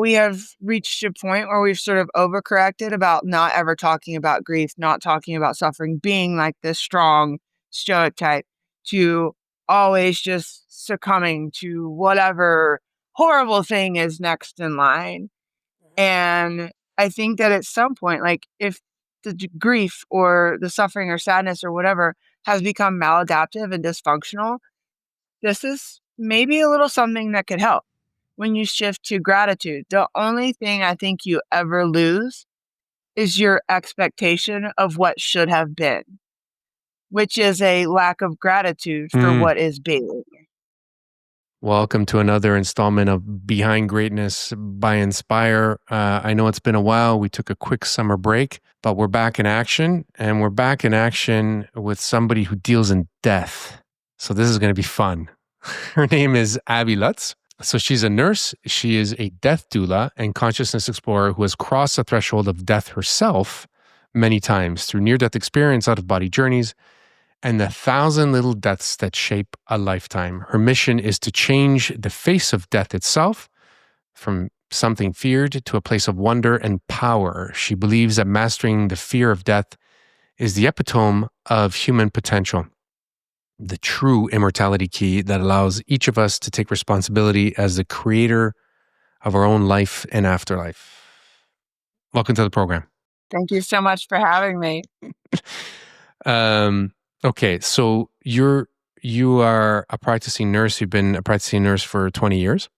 we have reached a point where we've sort of overcorrected about not ever talking about grief, not talking about suffering, being like this strong stoic type, to always just succumbing to whatever horrible thing is next in line. And I think that at some point, like if the grief or the suffering or sadness or whatever has become maladaptive and dysfunctional, this is maybe a little something that could help. When you shift to gratitude, the only thing I think you ever lose is your expectation of what should have been, which is a lack of gratitude for what is being. Welcome to another installment of Behind Greatness by Inspire. I know it's been a while. We took a quick summer break, but we're back in action, and we're back in action with somebody who deals in death. So this is going to be fun. Her name is Abby Lutz. So she's a nurse. She is a death doula and consciousness explorer who has crossed the threshold of death herself many times through near-death experience, out-of-body journeys, and the 1,000 little deaths that shape a lifetime. Her mission is to change the face of death itself from something feared to a place of wonder and power. She believes that mastering the fear of death is the epitome of human potential, the true immortality key that allows each of us to take responsibility as the creator of our own life and afterlife. Welcome to the program. Thank you so much for having me. Okay, so you are a practicing nurse. You've been a practicing nurse for 20 years.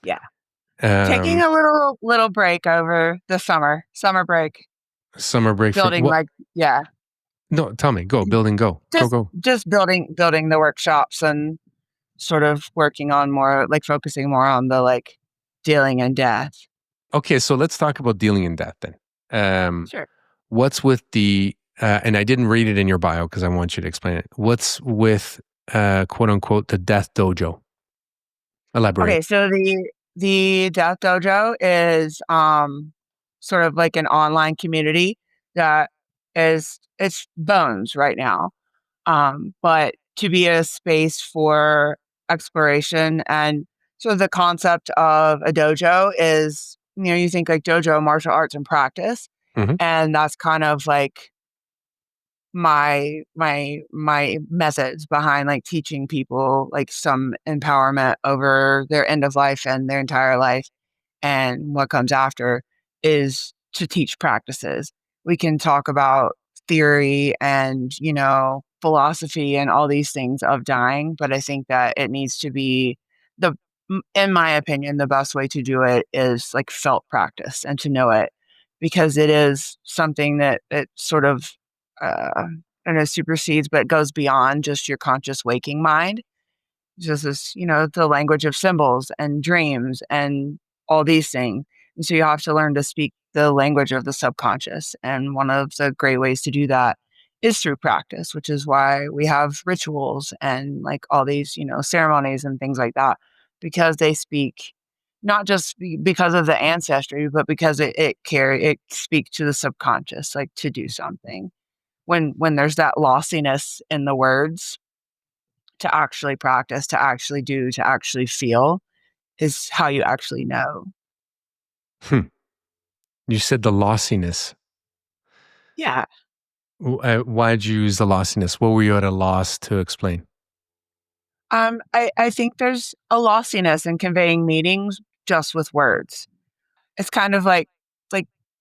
Yeah. Taking a little break over the summer break. Summer break. Building yeah. No, tell me. Go. Go. Just building the workshops and sort of working on more, like focusing more on the like dealing in death. Okay, so let's talk about dealing in death then. Sure. What's with the, and I didn't read it in your bio because I want you to explain it. What's with, quote unquote, the Death Dojo? Elaborate. Okay, so the Death Dojo is sort of like an online community that it's bones right now. But to be a space for exploration, and so the concept of a dojo is, you think like dojo, martial arts and practice. Mm-hmm. And that's kind of like my methods behind like teaching people like some empowerment over their end of life and their entire life. And what comes after is to teach practices. We can talk about theory and, philosophy and all these things of dying, but I think that it needs to be in my opinion, the best way to do it is like felt practice and to know it, because it is something that it sort of, I don't know, supersedes, but goes beyond just your conscious waking mind. Just as, the language of symbols and dreams and all these things. And so you have to learn to speak the language of the subconscious. And one of the great ways to do that is through practice, which is why we have rituals and like all these, ceremonies and things like that, because they speak not just because of the ancestry, but because it speaks to the subconscious, like to do something. When there's that lossiness in the words, to actually practice, to actually do, to actually feel is how you actually know. You said the lossiness. Yeah. Why did you use the lossiness? What were you at a loss to explain? I think there's a lossiness in conveying meanings just with words. It's kind of like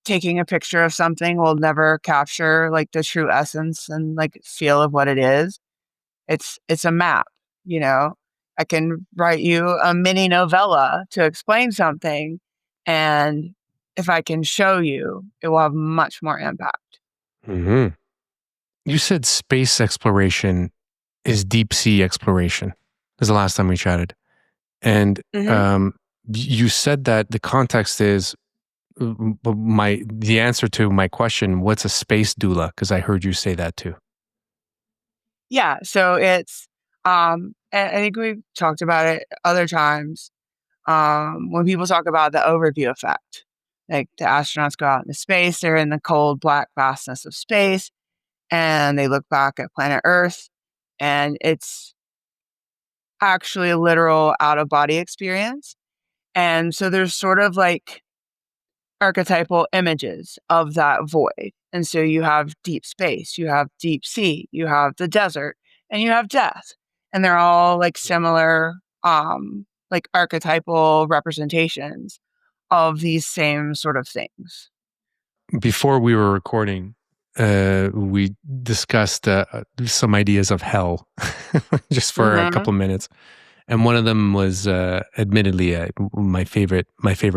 taking a picture of something will never capture like the true essence and like feel of what it is. It's a map, I can write you a mini novella to explain something, and if I can show you, it will have much more impact. Mm-hmm. You said space exploration is deep sea exploration. This is the last time we chatted. And you said that the context is the answer to my question, what's a space doula? Because I heard you say that too. Yeah. So it's, I think we've talked about it other times. When people talk about the overview effect, like the astronauts go out into space, they're in the cold, black vastness of space, and they look back at planet Earth, and it's actually a literal out of body experience. And so there's sort of like archetypal images of that void. And so you have deep space, you have deep sea, you have the desert, and you have death. And they're all like similar, like archetypal representations of these same sort of things. Before we were recording, we discussed some ideas of hell just for a Mm-hmm. couple minutes. And one of them was admittedly my favorite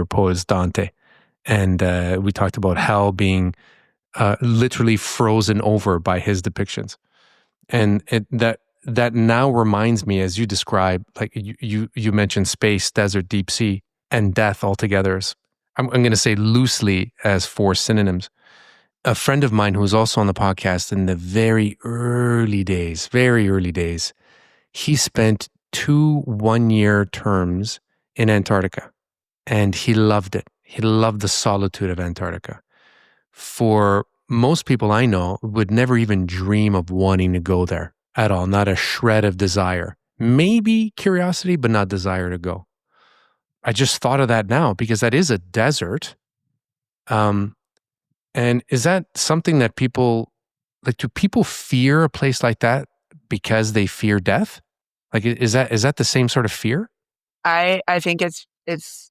poet is Dante. And we talked about hell being literally frozen over by his depictions. And that now reminds me, as you describe, like you mentioned space, desert, deep sea, and death altogether. I'm going to say loosely as four synonyms. A friend of mine who was also on the podcast in the very early days, he spent 2 1-year terms in Antarctica, and he loved it. He loved the solitude of Antarctica. For most people I know, would never even dream of wanting to go there at all, not a shred of desire. Maybe curiosity, but not desire to go. I just thought of that now because that is a desert. And is that something that people like? Do people fear a place like that because they fear death? Like, is that the same sort of fear? I think it's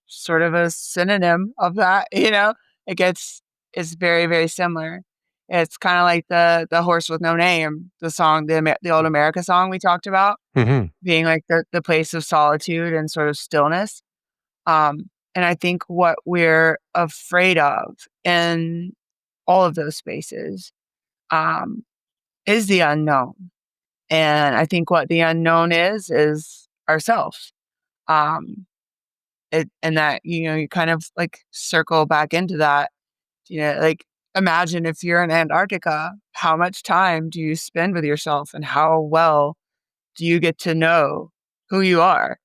sort of a synonym of that, you know? It gets it's very, very similar. It's kind of like the horse with no name, the song, the old America song we talked about, Hmm. being like the place of solitude and sort of stillness. And I think what we're afraid of in all of those spaces um, is the unknown. And I think what the unknown is ourselves. Um, and that, you kind of like circle back into that, like imagine if you're in Antarctica, how much time do you spend with yourself and how well do you get to know who you are?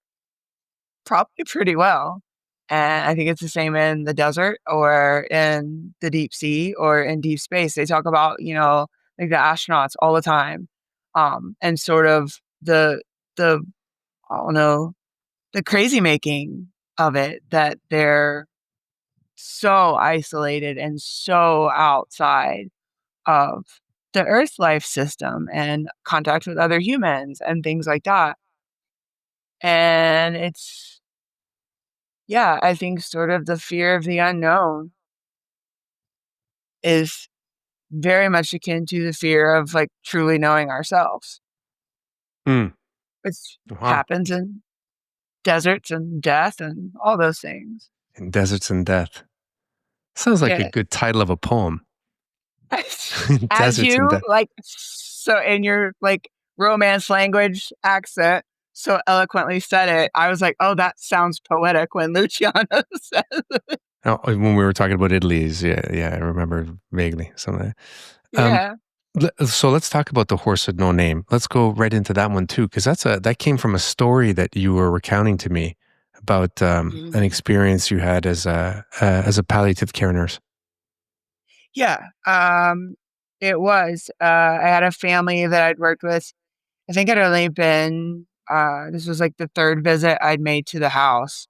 Probably pretty well. And I think it's the same in the desert or in the deep sea or in deep space. They talk about, like the astronauts all the time. And sort of the I don't know, the crazy making of it that they're so isolated and so outside of the Earth life system and contact with other humans and things like that. And it's yeah, I think sort of the fear of the unknown is very much akin to the fear of like truly knowing ourselves, Mm. which Wow. happens in deserts and death and all those things. In deserts and death. Sounds like a Yeah. good title of a poem. As Deserts and you death. like, so in your like romance language accent, so eloquently said it, I was like, oh, that sounds poetic when Luciano said, Oh, when we were talking about Italy's, yeah, I remember vaguely some of that. Um, yeah. so let's talk about the horse with no name. Let's go right into that one too, because that came from a story that you were recounting to me about an Mhm. experience you had as a palliative care nurse. Yeah. It was. I had a family that I'd worked with. I think I'd only been, this was like the third visit I'd made to the house,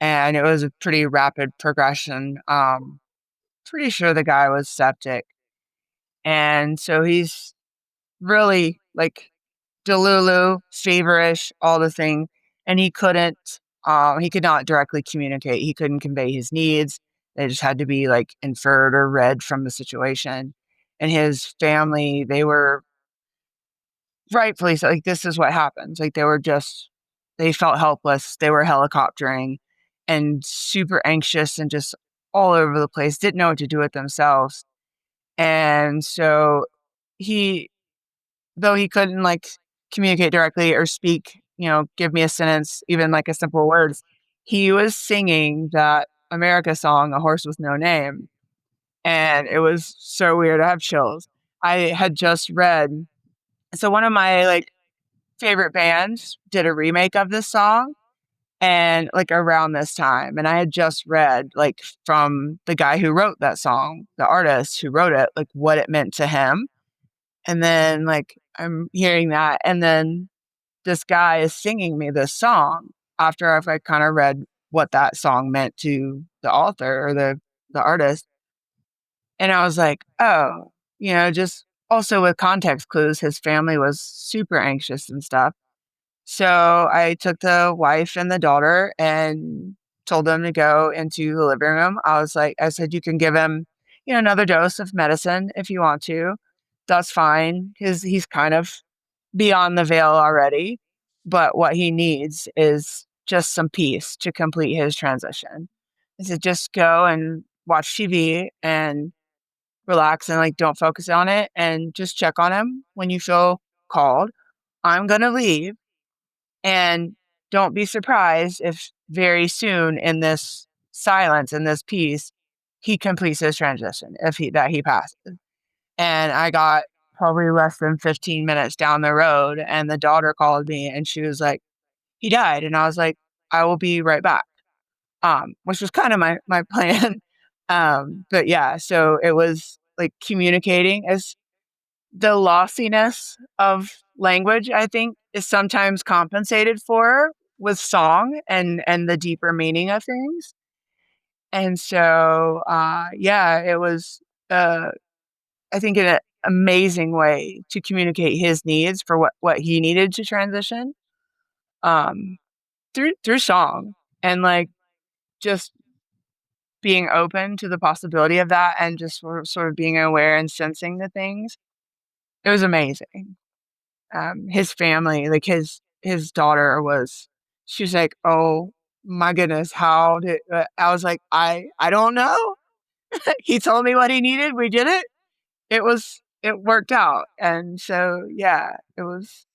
and it was a pretty rapid progression. Pretty sure the guy was septic. And so he's really like Delulu, feverish, all the thing. And he could not directly communicate. He couldn't convey his needs. They just had to be like inferred or read from the situation. And his family, they were rightfully so, like, this is what happens. Like, they felt helpless. They were helicoptering and super anxious and just all over the place, didn't know what to do with themselves. And so he, though he couldn't like communicate directly or speak, give me a sentence, even like a simple words, he was singing that America song, A Horse with No Name. And it was so weird. I have chills. I had just read, so one of my like favorite bands did a remake of this song and like around this time. And I had just read like from the guy who wrote that song, the artist who wrote it, like what it meant to him. And then like I'm hearing that. And then this guy is singing me this song after I've like kind of read what that song meant to the author or the artist. And I was like, oh, just also with context clues, his family was super anxious and stuff. So I took the wife and the daughter and told them to go into the living room. I said, you can give him, another dose of medicine if you want to. That's fine. He's kind of beyond the veil already. But what he needs is just some peace to complete his transition. I said, just go and watch TV and relax and like don't focus on it and just check on him when you feel called. I'm going to leave, and don't be surprised if very soon in this silence, in this peace, he completes his transition, if he passes. And I got probably less than 15 minutes down the road, and the daughter called me and she was like, he died. And I was like, I will be right back. Which was kind of my plan. But yeah, so it was like communicating as the lossiness of language, I think, is sometimes compensated for with song and the deeper meaning of things. And so, yeah, it was, uh, I think, an amazing way to communicate his needs for what he needed to transition, um, through song, and like just being open to the possibility of that, and just sort of being aware and sensing the things. It was amazing. His family, like his daughter she was like, "Oh my goodness, how did," I was like, I don't know. He told me what he needed. We did it. It worked out. And so, yeah, it was.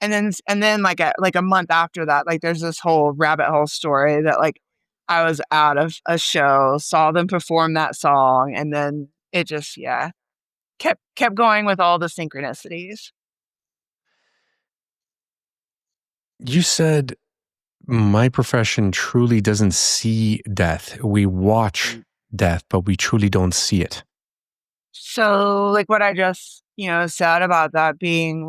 And then like a month after that, like there's this whole rabbit hole story that like I was out of a show, saw them perform that song, and then it just, yeah, kept going with all the synchronicities. You said my profession truly doesn't see death. We watch death, but we truly don't see it. So like what I just, said about that being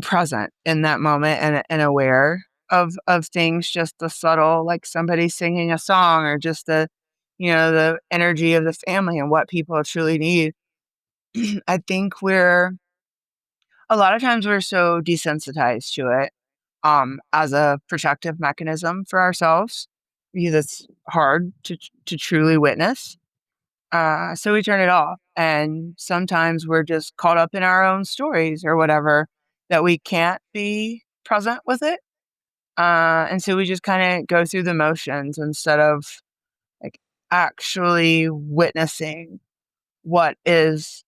present in that moment, and aware of things, just the subtle, like somebody singing a song, or just the energy of the family and what people truly need. I think a lot of times we're so desensitized to it, as a protective mechanism for ourselves, because it's hard to truly witness. So we turn it off. And sometimes we're just caught up in our own stories or whatever, that we can't be present with it. And so we just kind of go through the motions instead of like actually witnessing what is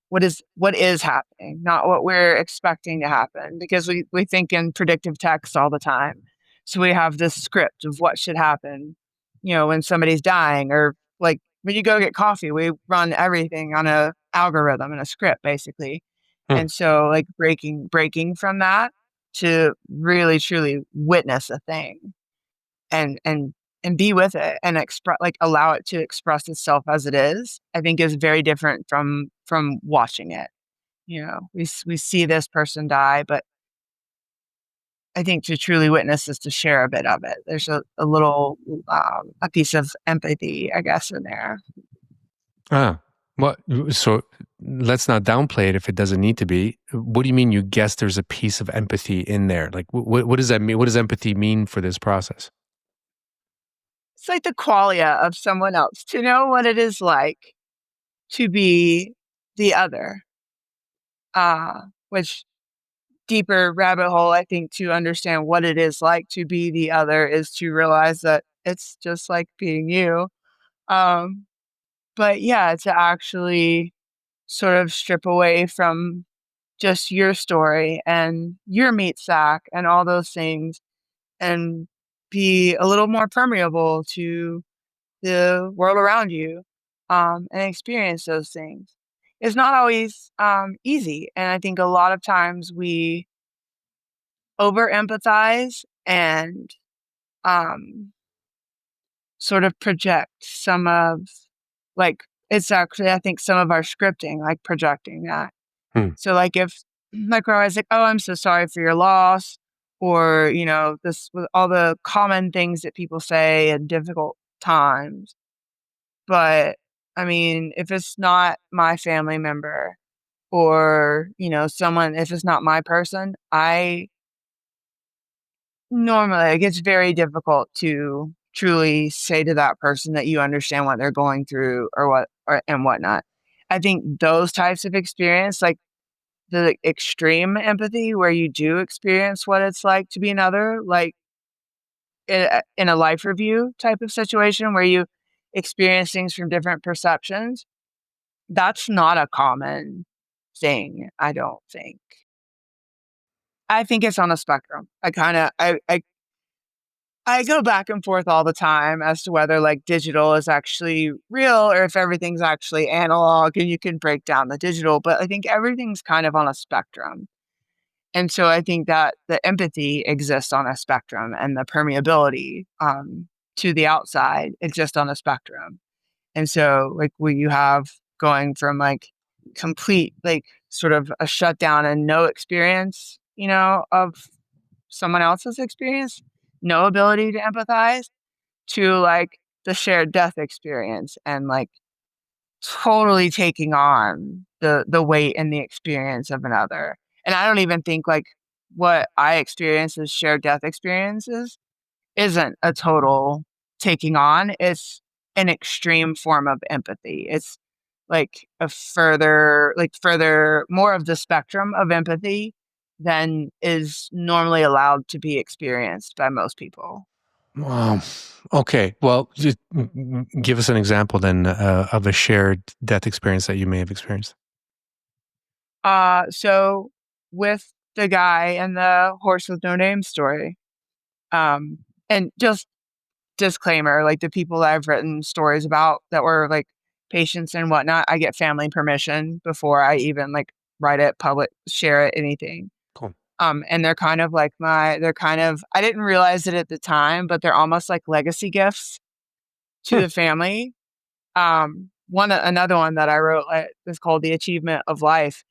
what is happening, not what we're expecting to happen, because we think in predictive text all the time. So we have this script of what should happen, when somebody's dying, or like when you go get coffee, we run everything on a algorithm and a script basically. Hmm. And so like breaking from that to really truly witness a thing, and be with it, and express, like allow it to express itself as it is, I think is very different from watching it. We see this person die, but I think to truly witness is to share a bit of it. There's a little, a piece of empathy, I guess, in there. Ah, what? So let's not downplay it if it doesn't need to be. What do you mean? You guess there's a piece of empathy in there? Like, what does that mean? What does empathy mean for this process? It's like the qualia of someone else, to know what it is like to be the other, which deeper rabbit hole, I think, to understand what it is like to be the other, is to realize that it's just like being you. Um, but yeah, to actually sort of strip away from just your story and your meat sack and all those things, and be a little more permeable to the world around you, and experience those things. It's not always easy. And I think a lot of times we over empathize and um, sort of project some of, like, it's actually, I think, some of our scripting, like projecting that. Hmm. So, like, if, like, we're always like, oh, I'm so sorry for your loss, or, this with all the common things that people say in difficult times. But I mean, if it's not my family member or, someone, if it's not my person, I normally, it gets very difficult to truly say to that person that you understand what they're going through or and whatnot. I think those types of experience, like the extreme empathy where you do experience what it's like to be another, like in a life review type of situation where you experience things from different perceptions, that's not a common thing, I don't think. I think it's on a spectrum. I go back and forth all the time as to whether like digital is actually real or if everything's actually analog and you can break down the digital, but I think everything's kind of on a spectrum. And so I think that the empathy exists on a spectrum and the permeability to the outside exists on a spectrum. And so like what you have going from like complete, like sort of a shutdown and no experience, of someone else's experience, no ability to empathize, to like the shared death experience and like totally taking on the weight and the experience of another. And I don't even think like what I experience as shared death experiences isn't a total taking on. It's an extreme form of empathy. It's like further more of the spectrum of empathy than is normally allowed to be experienced by most people. Wow. Okay. Well, just give us an example then of a shared death experience that you may have experienced. So with the guy and the horse with no name story, um, and just disclaimer, like the people that I've written stories about that were like patients and whatnot, I get family permission before I even like write it, public, share it, anything. Cool. And they're kind of like I didn't realize it at the time, but they're almost like legacy gifts to Hmm. the family. Another one that I wrote is called The Achievement of Life.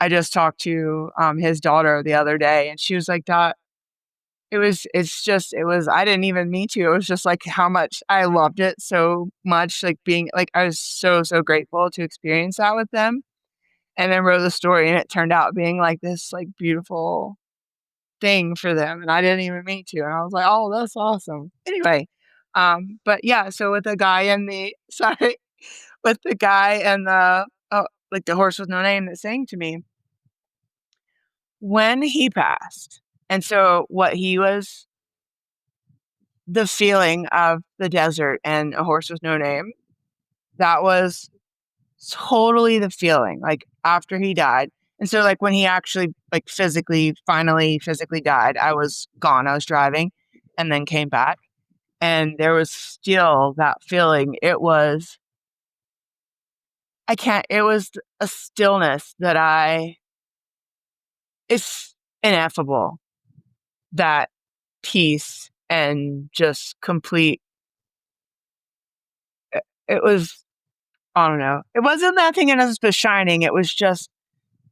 I just talked to his daughter the other day, and she was like, "Dot, I didn't even mean to. It was just like how much I loved it so much, like being like I was so grateful to experience that with them." And then wrote the story, and it turned out being like this like beautiful thing for them, and I didn't even mean to. And I was like, "Oh, that's awesome." Anyway, but yeah, so with the guy and the sorry, with the guy and the like the horse with no name that sang to me when he passed. And so what he was the feeling of the desert and a horse with no name, that was totally the feeling, like after he died. And so like when he actually like finally physically died, I was gone. I was driving and then came back. And there was still that feeling. It was a stillness it's ineffable. That peace and just complete, it was, I don't know. It wasn't nothing in us but shining. It was just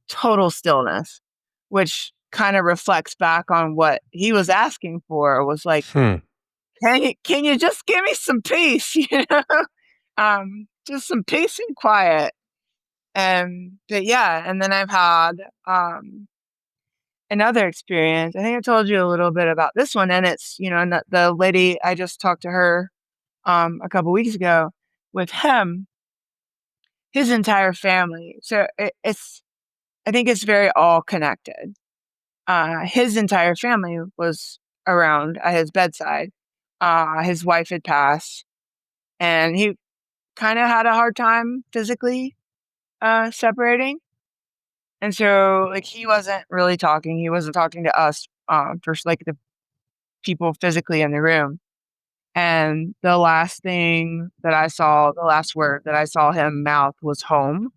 total stillness, which kind of reflects back on what he was asking for was like, Hmm. can you just give me some peace? Just some peace and quiet. But yeah, and then I've had another experience. I think I told you a little bit about this one, and it's and the lady I just talked to her a couple weeks ago with him, his entire family. So it's I think it's very all connected. His entire family was around at his bedside. His wife had passed, and he kind of had a hard time physically separating. And so, like, he wasn't really talking. He wasn't talking to us for like the people physically in the room. And the last thing that I saw, the last word that I saw him mouth was home.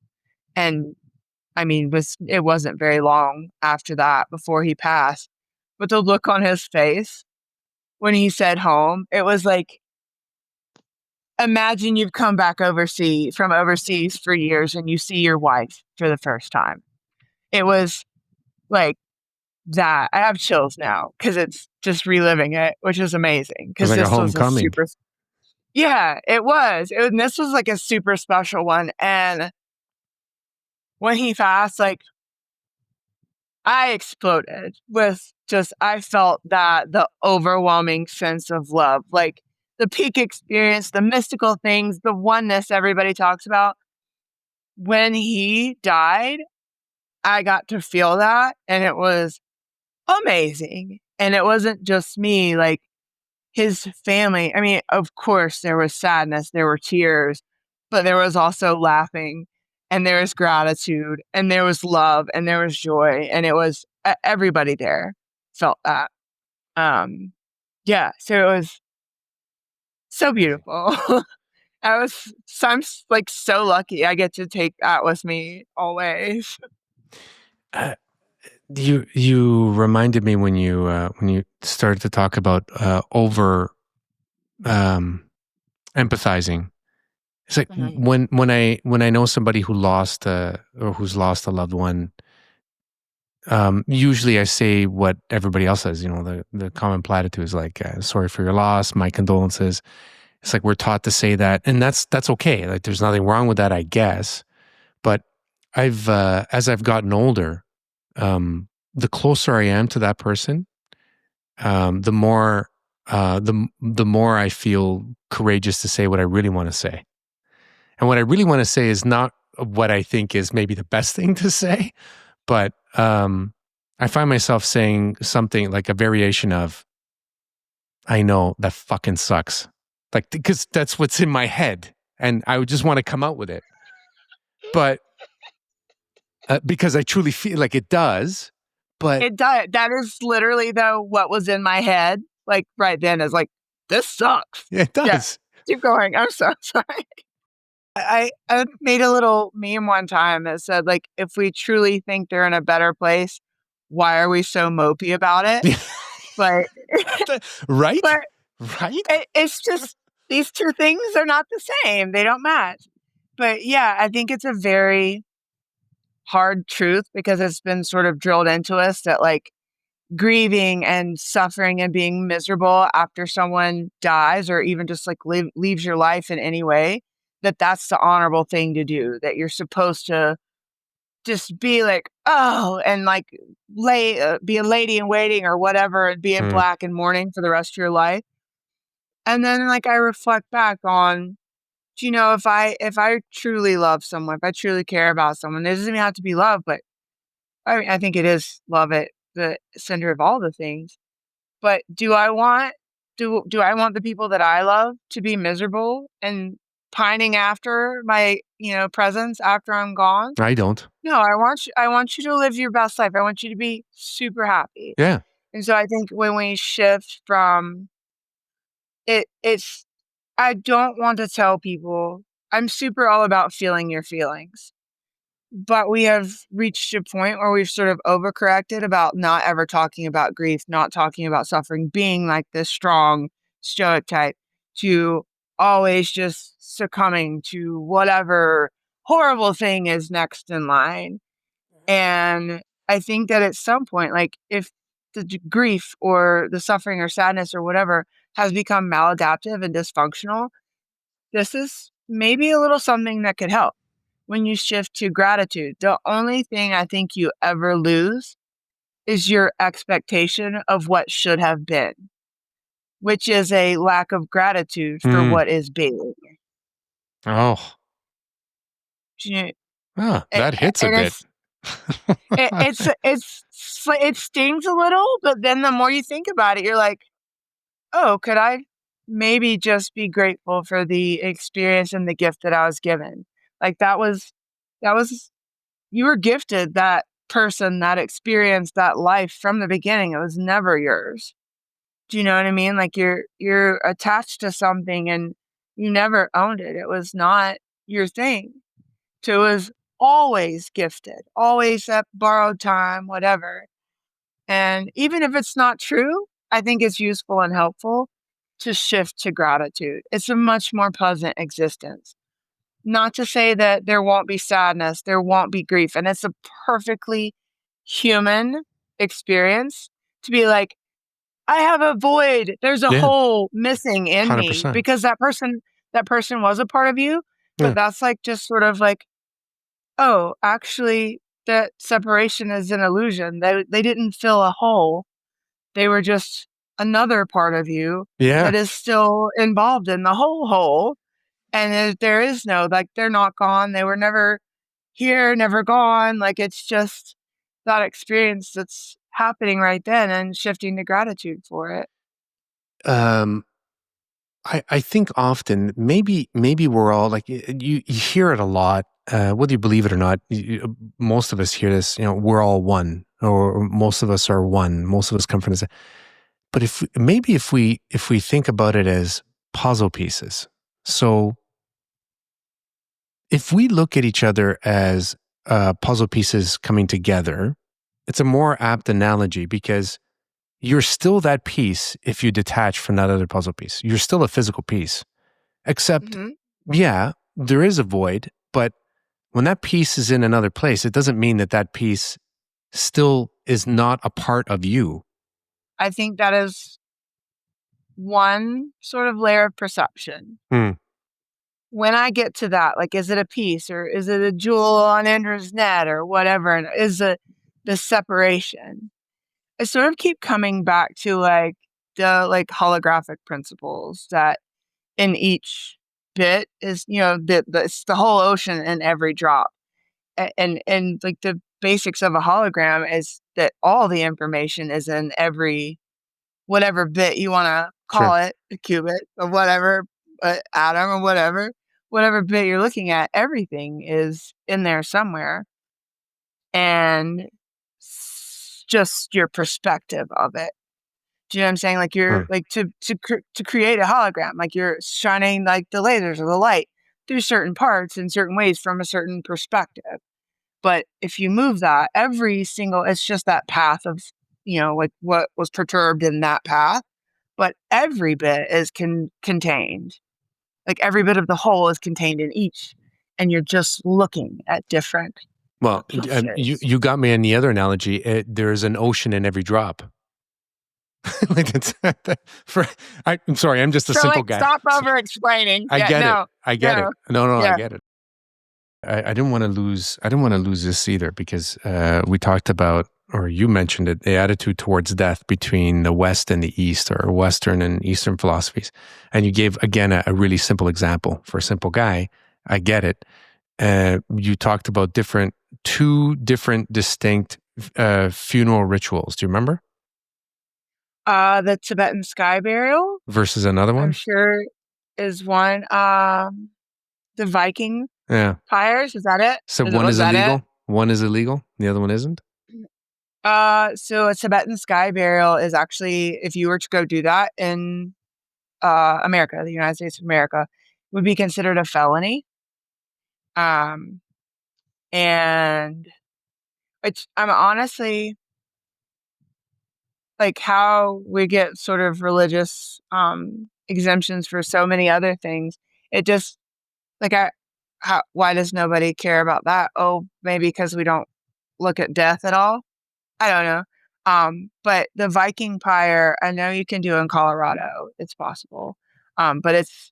And I mean, it wasn't very long after that before he passed. But the look on his face when he said home, it was like, imagine you've come back from overseas for years and you see your wife for the first time. It was like that. I have chills now because it's just reliving it, which is amazing. It's Because like a this was a homecoming. super, yeah, it was. And this was like a super special one. And when he passed, like I exploded with just, I felt that the overwhelming sense of love, like the peak experience, the mystical things, the oneness everybody talks about. When he died, I got to feel that. And it was amazing. And it wasn't just me, like his family. I mean, of course, there was sadness, there were tears, but there was also laughing, and there was gratitude, and there was love, and there was joy. And it was everybody there felt that. Um, yeah, so it was so beautiful. I'm like so lucky I get to take that with me always. Uh, you reminded me when you started to talk about over um, empathizing. It's like Mhm. when I know somebody who lost or who's lost a loved one. Usually I say what everybody else says. You know, the common platitude is like, "Sorry for your loss, my condolences." It's like we're taught to say that, and that's okay. Like, there's nothing wrong with that, I guess. But I've as I've gotten older, the closer I am to that person, the more the more I feel courageous to say what I really want to say. And what I really want to say is not what I think is maybe the best thing to say, but I find myself saying something like a variation of, "I know that fucking sucks," like because that's what's in my head, and I would just want to come out with it, but because I truly feel like it does. But It does. That is literally though what was in my head, like right then is like, this sucks. yeah, it Yeah. does. Keep going. I'm so sorry. I made a little meme one time that said, like, if we truly think they're in a better place, why are we so mopey about it? But Right? but Right? it's just these two things are not the same. They don't match. But yeah, I think it's a very hard truth because it's been sort of drilled into us that like grieving and suffering and being miserable after someone dies or even just like leaves your life in any way, that that's the honorable thing to do, that you're supposed to just be like, oh, and like be a lady in waiting or whatever and be in Mm, black and mourning for the rest of your life. And then like I reflect back on, if I truly love someone, if I truly care about someone, it doesn't even have to be love, but I mean, I think it is love at the center of all the things. But do I want the people that I love to be miserable and pining after my, presence after I'm gone? I don't. No, I want you to live your best life. I want you to be super happy. Yeah. And so I think when we shift from it's I don't want to tell people I'm super all about feeling your feelings. But we have reached a point where we've sort of overcorrected about not ever talking about grief, not talking about suffering, being like this strong stoic type, to always just succumbing to whatever horrible thing is next in line. And I think that at some point, like if grief or the suffering or sadness or whatever has become maladaptive and dysfunctional, this is maybe a little something that could help. When you shift to gratitude, the only thing I think you ever lose is your expectation of what should have been, which is a lack of gratitude for Mm. what is being. Oh, You- that hits a And bit. it stings a little, but then the more you think about it, you're like, oh, could I maybe just be grateful for the experience and the gift that I was given? Like that was you were gifted that person, that experience, that life from the beginning. It was never yours. Do you know what I mean? Like you're attached to something and you never owned it. It was not your thing. So it was always gifted, always at borrowed time, whatever. And even if it's not true, I think it's useful and helpful to shift to gratitude. It's a much more pleasant existence. Not to say that there won't be sadness, there won't be grief, and it's a perfectly human experience to be like, I have a void. There's a Yeah. hole missing in me 100%. because that person was a part of you. But Yeah. that's like just sort of like, oh, actually, that separation is an illusion. They didn't fill a hole. They were just another part of you Yeah. that is still involved in the whole hole. And there is no, like, they're not gone. They were never here, never gone. Like, it's just that experience that's happening right then and shifting to gratitude for it. Um, I think often maybe we're all like you hear it a lot, whether you believe it or not. Most of us hear this. We're all one, or most of us are one. Most of us come from this. But if we think about it as puzzle pieces, so if we look at each other as puzzle pieces coming together, it's a more apt analogy because you're still that piece if you detach from that other puzzle piece. You're still a physical piece. Except, Hmm. yeah, there is a void, but when that piece is in another place, it doesn't mean that that piece still is not a part of you. I think that is one sort of layer of perception. Hmm. When I get to that, like, is it a piece or is it a jewel on Ender's net or whatever? And is it the separation? I sort of keep coming back to like the like holographic principles that in each bit is, it's the whole ocean in every drop. And like the basics of a hologram is that all the information is in every whatever bit you want to Sure. call it, a qubit or whatever, atom or whatever bit you're looking at, everything is in there somewhere. And just your perspective of it. Do you know what I'm saying? Like you're Hmm. like to create a hologram, like you're shining like the lasers or the light through certain parts in certain ways from a certain perspective. But if you move that, every single, it's just that path of, like what was perturbed in that path. But every bit is contained. Like every bit of the whole is contained in each. And you're just looking at different Well, you pieces. you got me in the other analogy. There's an ocean in every drop. Like I'm sorry, I'm just a So simple like guy. stop So over explaining. I Yeah, get it. no, I get it. no. No, I Yeah. get it. I didn't want to lose. I didn't want to lose this either because we talked about, or you mentioned it, the attitude towards death between the West and the East, or Western and Eastern philosophies. And you gave again a really simple example for a simple guy. I get it. You talked about two different distinct funeral rituals. Do you remember? The Tibetan sky burial, Versus another I'm one. sure is one. The Viking Yeah. pyres, is that it? So one Was is that it? illegal. One is illegal. The other one isn't. So a Tibetan sky burial is actually, if you were to go do that in America, the United States of America, would be considered a felony. Um, and I'm honestly like how we get sort of religious exemptions for so many other things. It just like why does nobody care about that? Oh, maybe because we don't look at death at all. I don't know. But the Viking pyre, I know you can do in Colorado. It's possible. But it's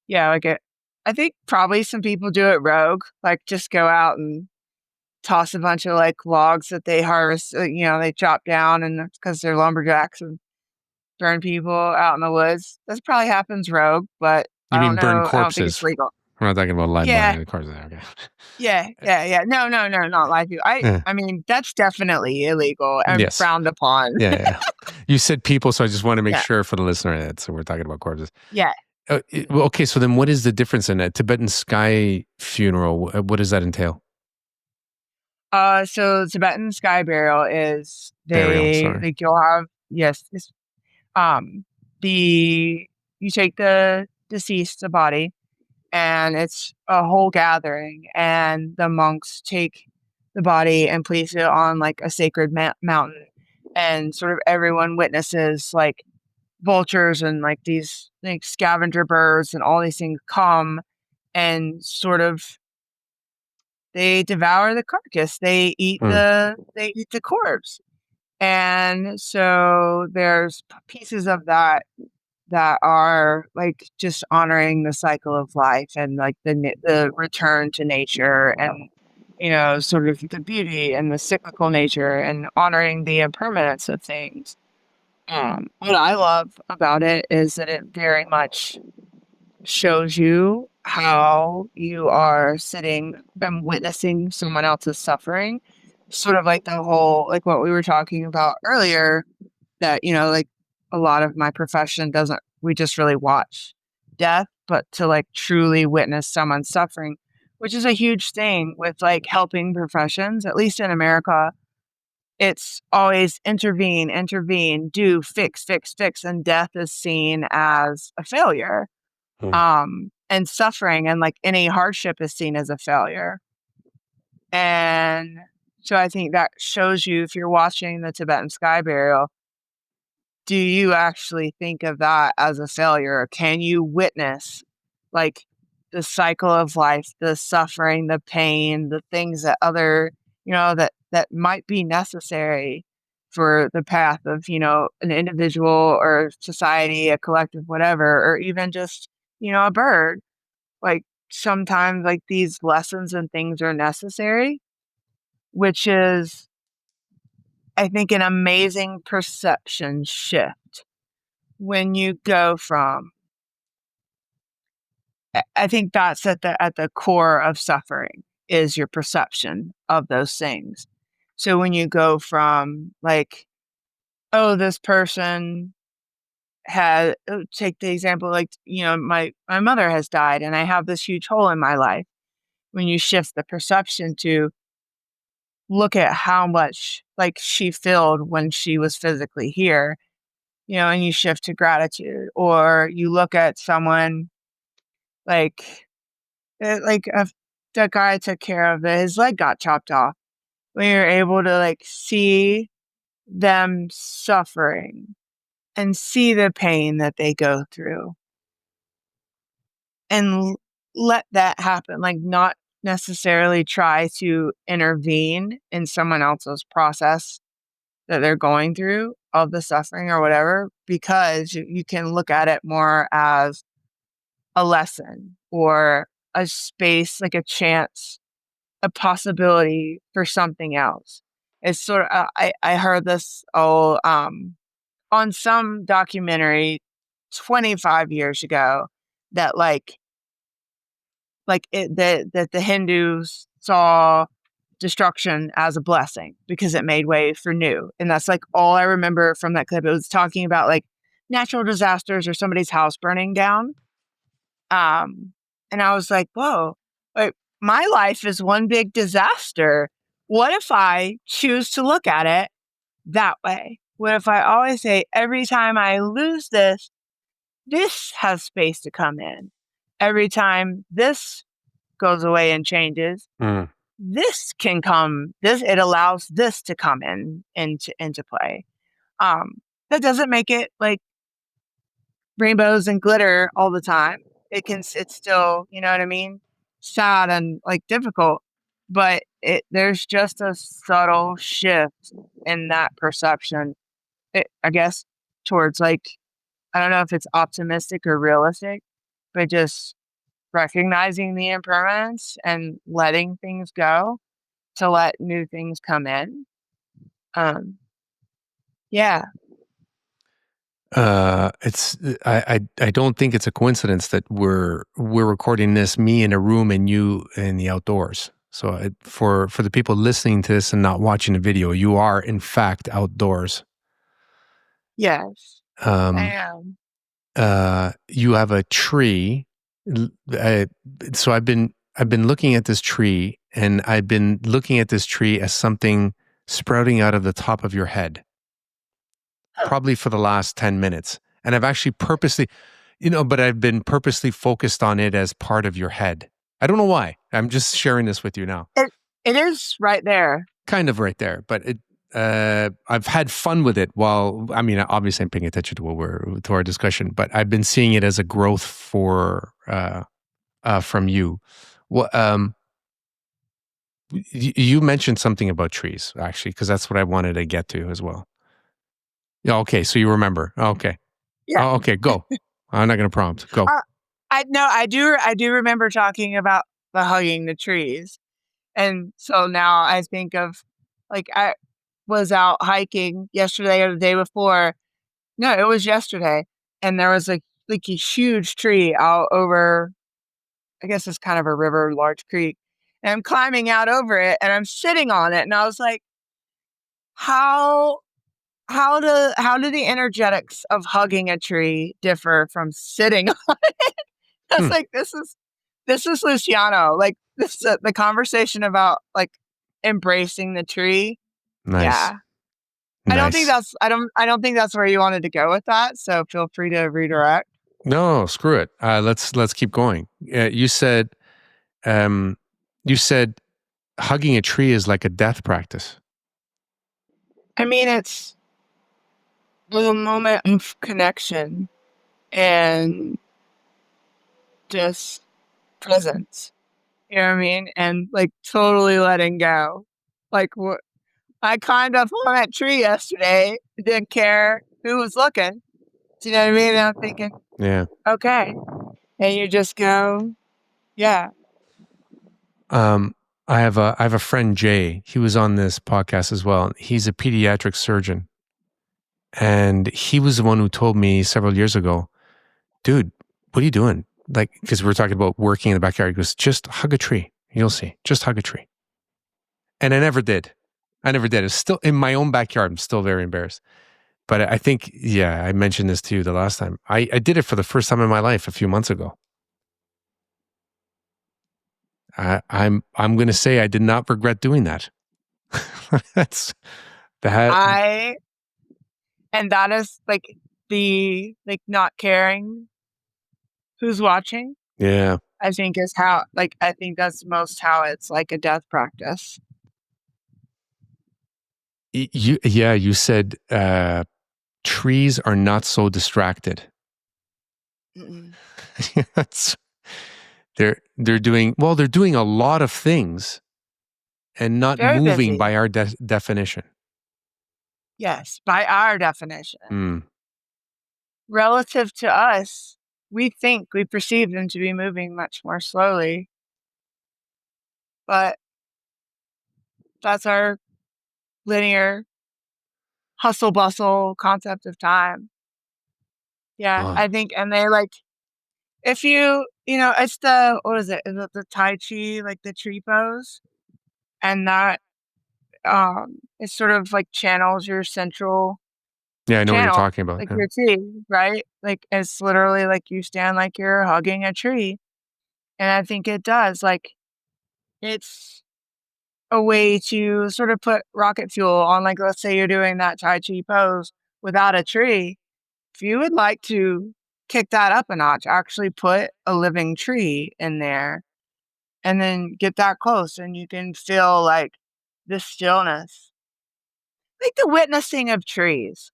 yeah, like it. I think probably some people do it rogue, like just go out and toss a bunch of like logs that they harvest, they chop down, and because they're lumberjacks and burn people out in the woods. This probably happens rogue, but You I don't mean burn know. I don't think it's corpses? legal. We're not talking about live body Yeah, in the cars there. Okay. yeah. No, no, no, not like you. I, Yeah. I mean, that's definitely illegal and Yes. frowned upon. Yeah. You said people, so I just want to make Yeah, sure for the listener that so we're talking about corpses. yeah. Well, okay, so then what is the difference in a Tibetan sky funeral? What does that entail? So Tibetan sky burial is Burial. they Sorry. like you'll have yes, um, the you take the deceased the body and it's a whole gathering and the monks take the body and place it on like a sacred mountain and sort of everyone witnesses like vultures and like these like scavenger birds and all these things come and sort of they devour the carcass. They eat Hmm. the corpse. And so there's pieces of that that are like just honoring the cycle of life and like the return to nature and sort of the beauty and the cyclical nature and honoring the impermanence of things. What I love about it is that it very much shows you how you are sitting and witnessing someone else's suffering. Sort of like the whole, like what we were talking about earlier, that, like a lot of my profession doesn't, we just really watch death, but to like truly witness someone suffering, which is a huge thing with like helping professions, at least in America. It's always intervene, intervene, do, fix, fix, fix, and death is seen as a failure. Hmm. And suffering and like any hardship is seen as a failure. And so I think that shows you, if you're watching the Tibetan sky burial, do you actually think of that as a failure? Can you witness like the cycle of life, the suffering, the pain, the things that that might be necessary for the path of, an individual or society, a collective, whatever, or even just, a bird. Like sometimes like these lessons and things are necessary, which is, I think, an amazing perception shift when you go from, I think that's at the core of suffering is your perception of those things. So when you go from like, oh, this person had, take the example, like, my mother has died and I have this huge hole in my life. When you shift the perception to look at how much like she filled when she was physically here, and you shift to gratitude, or you look at someone like, that guy I took care of, that his leg got chopped off. When you're able to like see them suffering and see the pain that they go through and let that happen, like not necessarily try to intervene in someone else's process that they're going through of the suffering or whatever, because you can look at it more as a lesson or a space, like a chance, a possibility for something else. It's sort of, I heard this on some documentary 25 years ago, that that the Hindus saw destruction as a blessing because it made way for new. And that's like all I remember from that clip. It was talking about like natural disasters or somebody's house burning down. And I was like, whoa, like my life is one big disaster. What if I choose to look at it that way? What if I always say, every time I lose this, this has space to come in. Every time this goes away and changes, Mm. this can come, it allows this to come into play. Um, that doesn't make it like rainbows and glitter all the time. It's still, you know what I mean? Sad and like difficult, but there's just a subtle shift in that perception. I guess towards like, I don't know if it's optimistic or realistic, but just recognizing the impermanence and letting things go to let new things come in. Um, yeah, It's I don't think it's a coincidence that we're recording this, me in a room and you in the outdoors. So for the people listening to this and not watching the video, you are in fact outdoors. yes, I Um, am. you have a tree. Uh, so I've been looking at this tree, and I've been looking at this tree as something sprouting out of the top of your head, probably for the last 10 minutes. And I've actually purposely, but I've been purposely focused on it as part of your head. I don't know why. I'm just sharing this with you now. It is right there. Kind of right there, but I've had fun with it while, I mean, obviously I'm paying attention to our discussion, but I've been seeing it as a growth from you. What, You mentioned something about trees, actually, because that's what I wanted to get to as well. Yeah. Okay. So you remember. Okay. Yeah. Oh, okay. Go. I'm not going to prompt. Go. Uh, I do remember talking about the hugging the trees. And so now I think of, like, I was out hiking yesterday or the day before. No, it was yesterday, and there was, like a huge tree out over, I guess it's kind of a river, large creek, and I'm climbing out over it, and I'm sitting on it, and I was like, "How how do the energetics of hugging a tree differ from sitting on it?" I was Hmm. like, "This is Luciano." Like, this the conversation about, like, embracing the tree. Nice. Yeah. Nice. I don't think that's where you wanted to go with that, so feel free to redirect. No, screw it. Let's keep going. Um, you said hugging a tree is like a death practice. I mean, it's a moment of connection and just presence. You know what I mean? And, like, totally letting go. Like, what I climbed up on that tree yesterday, didn't care who was looking. Do you know what I mean? And I'm thinking, Yeah. "Okay." And you just go, yeah. Um, I have a friend Jay. He was on this podcast as well. He's a pediatric surgeon, and he was the one who told me several years ago, "Dude, what are you doing?" Like, because we were talking about working in the backyard. He goes, "Just hug a tree. You'll see. Just hug a tree." And I never did. I never did. It's still in my own backyard. I'm still very embarrassed. But I think, yeah, I mentioned this to you the last time. I did it for the first time in my life a few months ago. I'm going to say I did not regret doing that. That's that. I and that is, like, like, not caring who's watching, Yeah. I think is how, like, I think that's most how it's like a death practice. You said trees are not so distracted. Mm-mm. That's, they're doing well. They're doing a lot of things and not Very moving busy. by our definition. Yes, by our definition. Mm. Relative to us, we perceive them to be moving much more slowly, but that's our linear hustle bustle concept of time. Yeah, Oh, I think, and they, like, if it's what is it? Is it the Tai Chi, like the tree pose? And that, it sort of, like, channels your central yeah, I know what you're channel, talking about. like Yeah. your chi, right? Like, it's literally like you stand like you're hugging a tree, and I think it does, like, it's a way to sort of put rocket fuel on, like, let's say you're doing that Tai Chi pose without a tree. If you would like to kick that up a notch, actually put a living tree in there and then get that close, and you can feel, like, the stillness, like the witnessing of trees.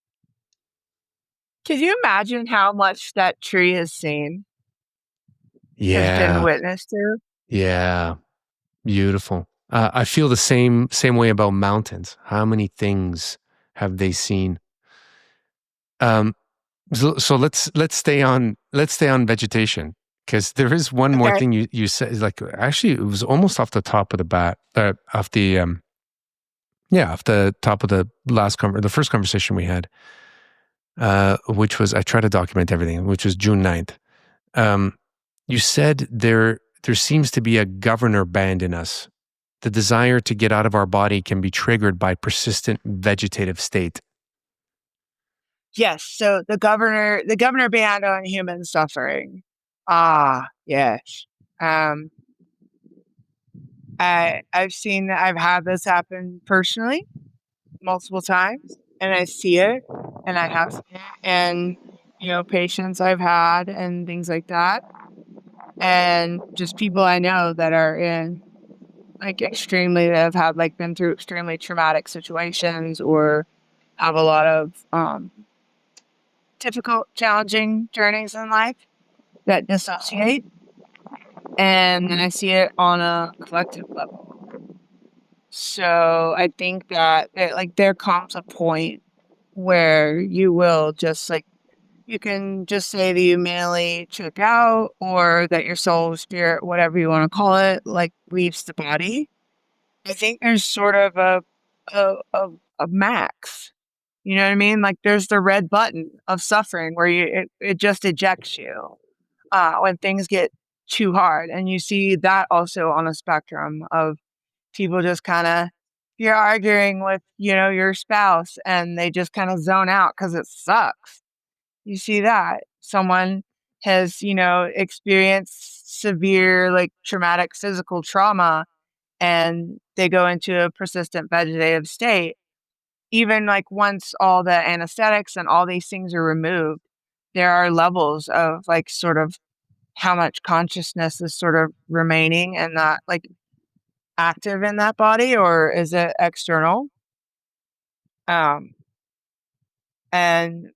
Could you imagine how much that tree has been Yeah. witnessed to? Yeah. Beautiful. I feel the same way about mountains. How many things have they seen? Um, so let's stay on vegetation because there is one more Okay. thing you said. Like actually, it was almost off the top of the bat, off the yeah, off the top of the the first conversation we had, which was I try to document everything, which was June 9th. Um, you said there seems to be a governor band in us. The desire to get out of our body can be triggered by persistent vegetative state. Yes, so the governor band on human suffering. Ah, yes. Um, I've had this happen personally multiple times, and I see it, and I have seen it in, patients I've had and things like that, and just people I know that are in, like, extremely that have had, like, been through extremely traumatic situations or have a lot of, difficult, challenging journeys in life that dissociate, and then I see it on a collective level. So I think that like there comes a point where you will just like you can just say that you mentally check out or that your soul, spirit, whatever you want to call it, like leaves the body. I think there's sort of a max. You know what I mean? Like there's the red button of suffering where it just ejects you when things get too hard. And you see that also on a spectrum of people just kind of you're arguing with, your spouse and they just kind of zone out because it sucks. You see that someone has, experienced severe like traumatic physical trauma and they go into a persistent vegetative state. Even like once all the anesthetics and all these things are removed, there are levels of like sort of how much consciousness is sort of remaining and not like active in that body, or is it external? Um, and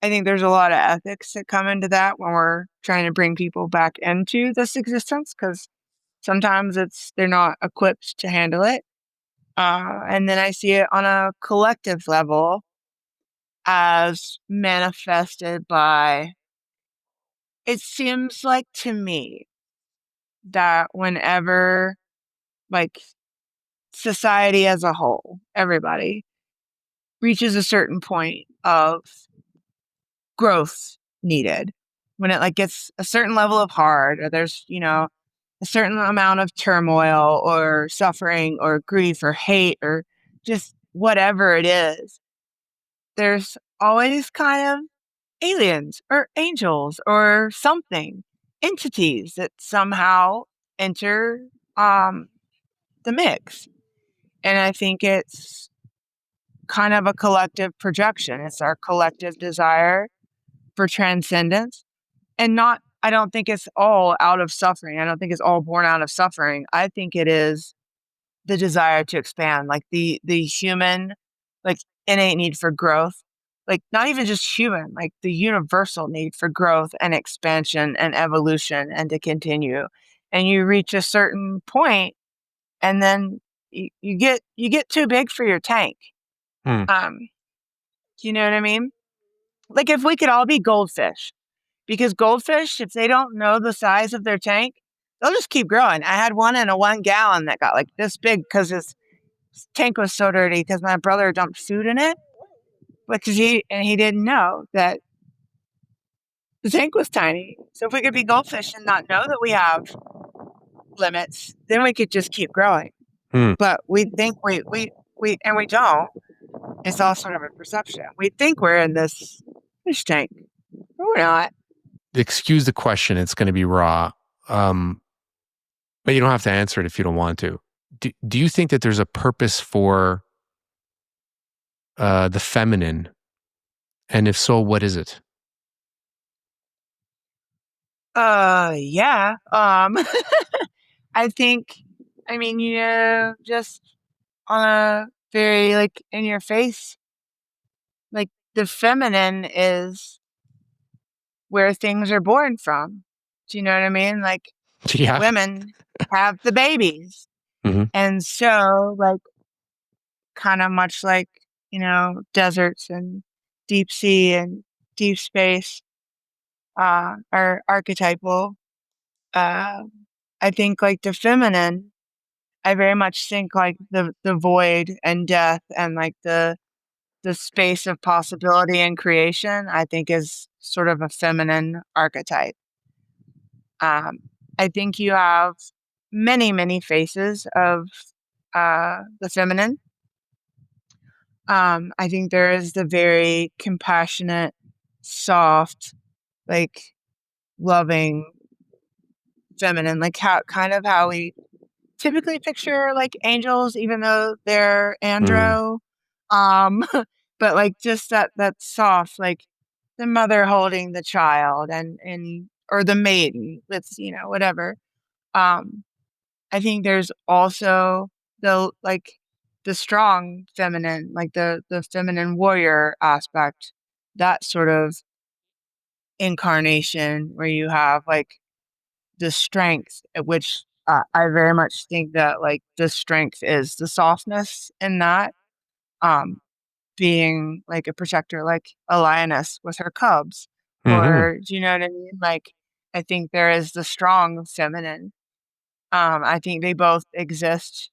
I think there's a lot of ethics that come into that when we're trying to bring people back into this existence because sometimes they're not equipped to handle it. And then I see it on a collective level as manifested by it seems like to me that whenever like society as a whole, everybody reaches a certain point of growth needed, when it like gets a certain level of hard or there's, a certain amount of turmoil or suffering or grief or hate or just whatever it is, there's always kind of aliens or angels or something, entities that somehow enter um, the mix. And I think it's kind of a collective projection. It's our collective desire for transcendence. And not, I don't think it's all out of suffering. I don't think it's all born out of suffering. I think it is the desire to expand, like the human, like innate need for growth, like not even just human, like the universal need for growth and expansion and evolution and to continue. And you reach a certain point, and then you get too big for your tank. Hmm. Um, you know what I mean? Like if we could all be goldfish, because goldfish, if they don't know the size of their tank, they'll just keep growing. I had one in a 1 gallon that got like this big because his tank was so dirty because my brother dumped food in it because he didn't know that the tank was tiny. So if we could be goldfish and not know that we have limits, then we could just keep growing. Hmm. But we think we and we don't. It's all sort of a perception. We think we're in this fish tank, but we're not. Excuse the question. It's going to be raw. Um, but you don't have to answer it if you don't want to. Do you think that there's a purpose for the feminine? And if so, what is it? Yeah. I think, I mean, just on a very like in your face, like the feminine is where things are born from. Do you know what I mean? Like Yeah. women have the babies. Hmm. And so, like, kind of much like, deserts and deep sea and deep space are archetypal. Uh, I think, like, the feminine, I very much think like the void and death and like the space of possibility and creation, I think is sort of a feminine archetype. Um, I think you have many, many faces of the feminine. I think there is the very compassionate, soft, like loving feminine, like how we typically picture like angels, even though they're Mm. andro. Um, but like just that soft, like the mother holding the child and or the maiden, that's whatever. Um, I think there's also the strong feminine, like the feminine warrior aspect, that sort of incarnation where you have like the strength at which I very much think that like the strength is the softness in that. Um, being like a protector, like a lioness with her cubs, Hmm. or do you know what I mean? Like, I think there is the strong feminine. I think they both exist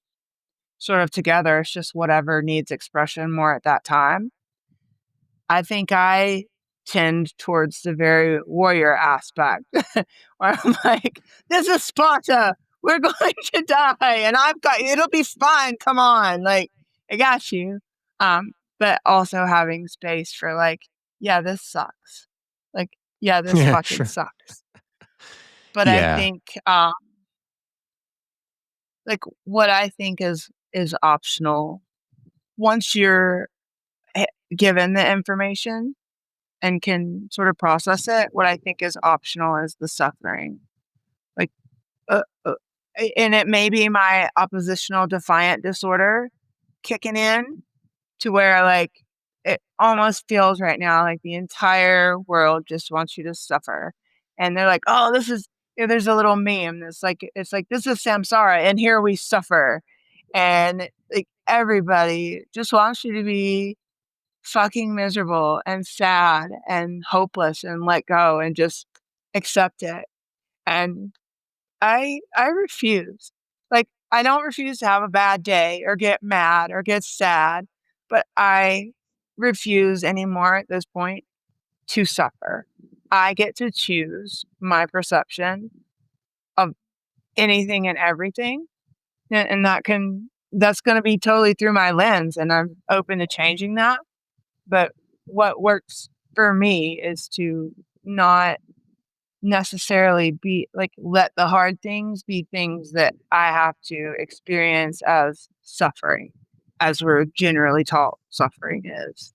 sort of together. It's just whatever needs expression more at that time. I think I tend towards the very warrior aspect where I'm like, this is Sparta. We're going to die and it'll be fine. Come on. Like, I got you. But also having space for like, yeah, this sucks. Like, yeah, this Yeah, fucking sure. sucks. But I Yeah. think, like what I think is optional once you're h- given the information and can sort of process it, what I think is optional is the suffering. Like, uh, uh, and it may be my oppositional defiant disorder kicking in to where, like, it almost feels right now like the entire world just wants you to suffer. And they're like, oh, this is, there's a little meme that's like, it's like, this is samsara, and here we suffer. And like, everybody just wants you to be fucking miserable and sad and hopeless and let go and just accept it. And I refuse. Like, I don't refuse to have a bad day or get mad or get sad, but I refuse anymore at this point to suffer. I get to choose my perception of anything and everything. And that's going to be totally through my lens. And I'm open to changing that. But what works for me is to not necessarily be like, let the hard things be things that I have to experience as suffering, as we're generally taught suffering is.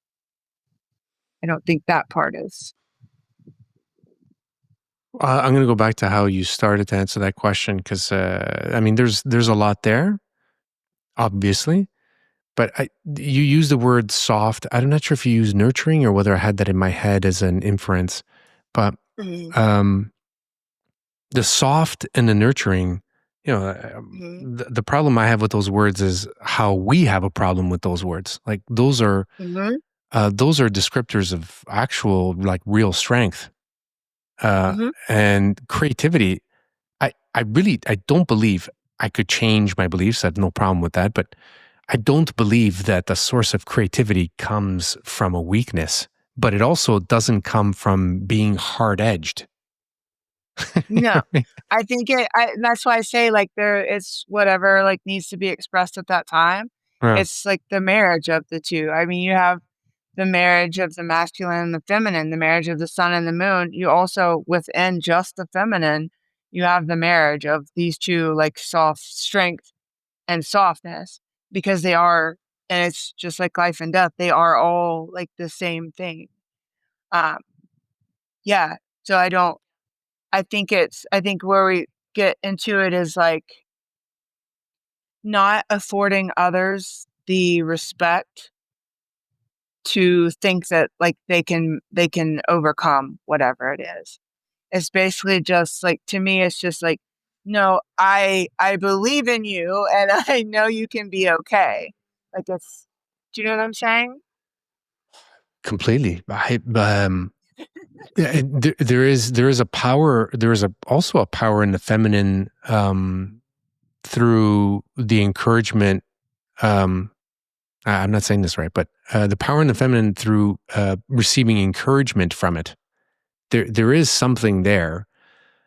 I don't think that part is. I'm going to go back to how you started to answer that question because I mean, there's a lot there, obviously, but you use the word soft. I'm not sure if you use nurturing or whether I had that in my head as an inference, but Mhm, um, the soft and the nurturing, mhm, the problem I have with those words is how we have a problem with those words. Like mhm, those are descriptors of actual like real strength mhm. and creativity. I don't believe I could change my beliefs. I have no problem with that, but I don't believe that the source of creativity comes from a weakness, but it also doesn't come from being hard edged. No, I think that's why I say like it's whatever like needs to be expressed at that time. Yeah. It's like the marriage of the two. I mean, you have the marriage of the masculine and the feminine, the marriage of the sun and the moon. You also, within just the feminine, you have the marriage of these two, like soft strength and softness, because they are, and it's just like life and death, they are all like the same thing. Um, yeah. So I think where we get into it is like not affording others the respect to think that like they can overcome whatever it is. It's basically just like, to me it's just like, no, I believe in you and I know you can be okay. Like, it's, do you know what I'm saying? Completely. Yeah, there is a power. There is also a power in the feminine through the encouragement. Um, I'm not saying this right, but the power in the feminine through receiving encouragement from it. There is something there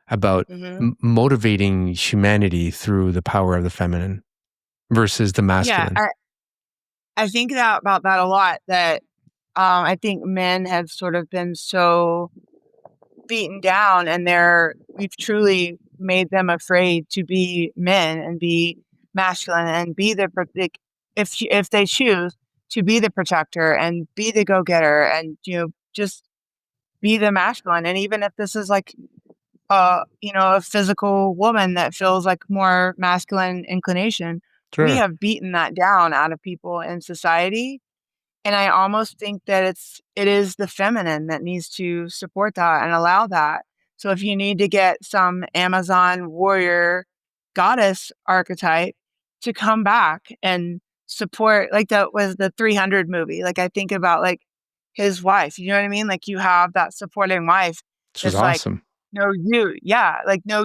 about Hmm. motivating humanity through the power of the feminine versus the Yeah, masculine. I think that about that a lot, that I think men have sort of been so beaten down, and we've truly made them afraid to be men and be masculine and be like, if they choose to be the protector and be the go-getter and just be the masculine. And even if this is like a physical woman that feels like more masculine inclination, we Sure. have beaten that down out of people in society. And I almost think that it is the feminine that needs to support that and allow that. So if you need to get some Amazon warrior goddess archetype to come back and support. Like that was the 300 movie. Like I think about like his wife, you know what I mean? Like you have that supporting wife This was that's like, awesome. no, yeah, like no,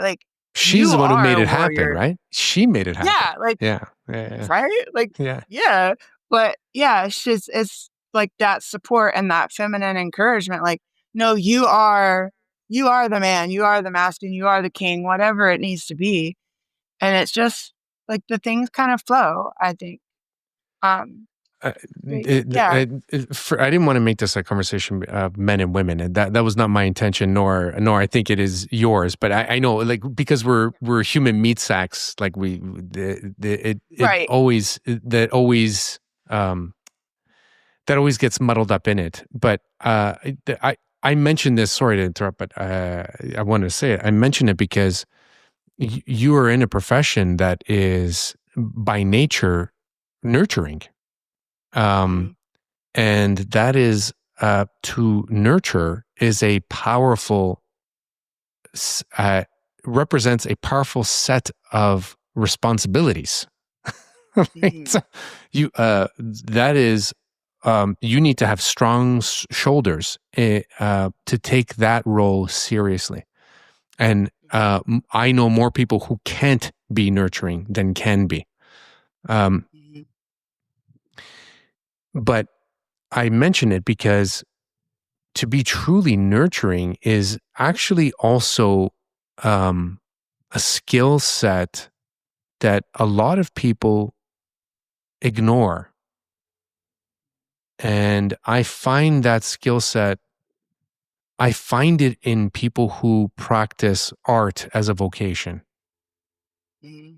like She's you the one who are made a it happen, warrior. right? She made it happen. Yeah, like Yeah. Yeah. right? Like, Yeah. yeah. But yeah, it's like that support and that feminine encouragement. Like, no, you are the man, you are the masculine, you are the king, whatever it needs to be. And it's just like the things kind of flow, I think. Um, Uh, but yeah, I didn't want to make this a conversation of men and women, and that was not my intention, nor I think it is yours. But I know, like, because we're human meat sacks, like it right. always um, that always gets muddled up in it. But I mentioned this. Sorry to interrupt, but I wanted to say it. I mentioned it because you are in a profession that is by nature nurturing. Mm-hmm, Um, and that is to nurture is a powerful uh, represents a powerful set of responsibilities. Right? mm-hmm, So you that is you need to have strong shoulders to take that role seriously. And I know more people who can't be nurturing than can be. Um, mm-hmm, but I mention it because to be truly nurturing is actually also um, a skill set that a lot of people ignore. And I find that skill set, I find it in people who practice art as a vocation. mm-hmm,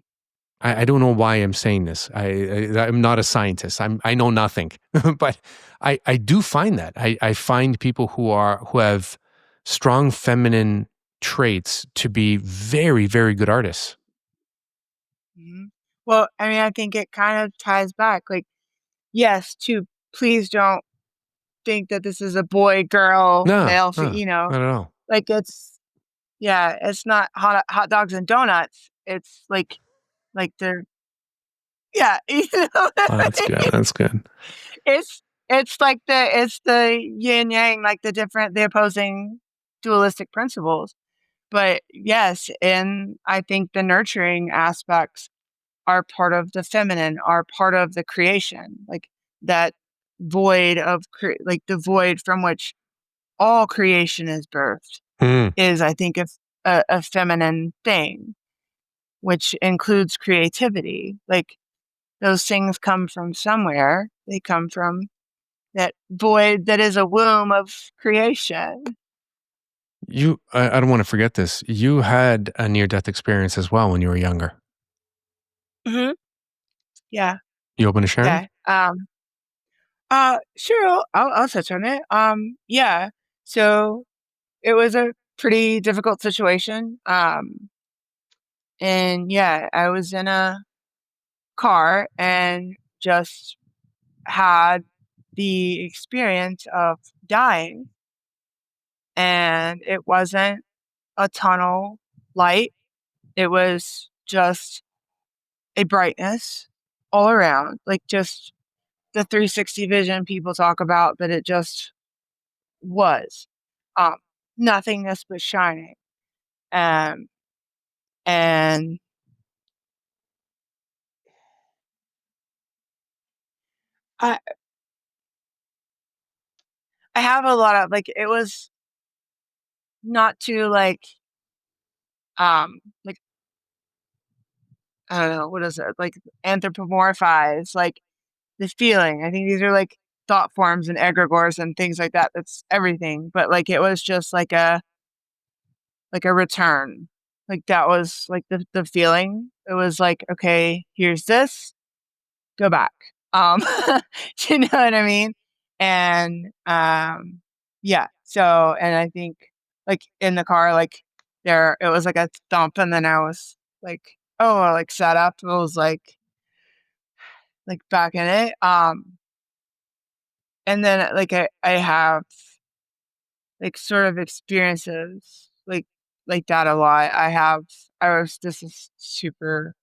I don't know why I'm saying this. I'm not a scientist. I know nothing, but I do find that I find people who have strong feminine traits to be very, very good artists. mm-hmm. Well, I mean, I think it kind of ties back. Like, yes, to please don't think that this is a boy, girl, No, male, no, you know, not at all. like yeah, it's not hot dogs and donuts. It's like they're yeah, you know what Oh, I that's good. mean? That's good. It's it's the yin yang, like the opposing dualistic principles. But yes, and I think the nurturing aspects are part of the feminine, are part of the creation, like that void of like the void from which all creation is birthed Mm. is, I think, a feminine thing, which includes creativity. Like those things come from somewhere. They come from that void that is a womb of creation. I don't want to forget this. You had a near death experience as well when you were younger. Hmm. Yeah. You open to sharing? Yeah. Sure. I'll touch on it. Yeah. So it was a pretty difficult situation. And yeah, I was in a car and just had the experience of dying, and it wasn't a tunnel light. It was just a brightness all around, like just the 360 vision people talk about, but it just was um nothingness but shining. Um and I I have a lot of like it was not too like I don't know, what is it? Like anthropomorphize like the feeling. I think these are like thought forms and egregores and things like that. That's everything. But like it was just like a return. Like that was like the feeling. It was like, okay, here's this, go back. Um you know what I mean? And yeah. So and I think like in the car, like there it was like a thump and then I was like, oh, I like sat up. It was like back in it. And then like I have like sort of experiences like like that a lot. This is super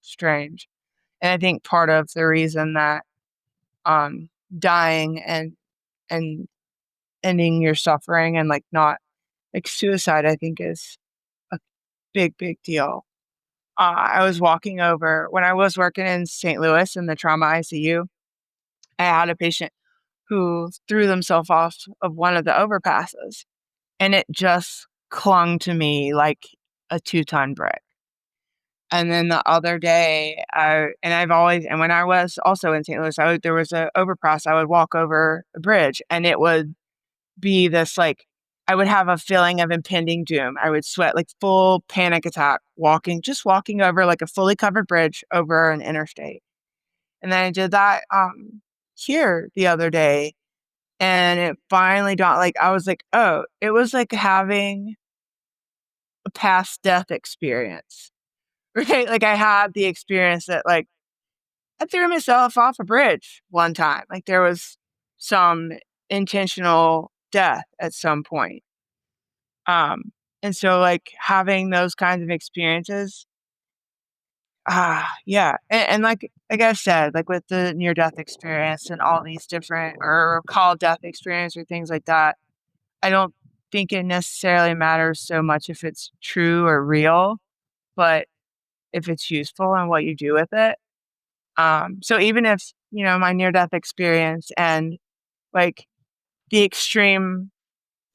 strange. And I think part of the reason that um dying and ending your suffering and like not like suicide, I think is a big deal. I was walking over when I was working in St. Louis in the trauma ICU. I had a patient who threw themselves off of one of the overpasses, and it just clung to me like a 2-ton brick. And then the other day, and when I was also in St. Louis, there was a overpass. I would walk over a bridge, and it would be this like, I would have a feeling of impending doom. I would sweat like full panic attack just walking over like a fully covered bridge over an interstate. And then I did that here the other day, and it finally dawned, like I was like, oh, it was like having a past death experience. Right? Like I had the experience that like I threw myself off a bridge one time. Like there was some intentional death at some point. Um, and so like having those kinds of experiences, yeah. And like I said, like with the near death experience and all these different or call death experience or things like that, I don't think it necessarily matters so much if it's true or real, but if it's useful and what you do with it. So even if, my near death experience and like the extreme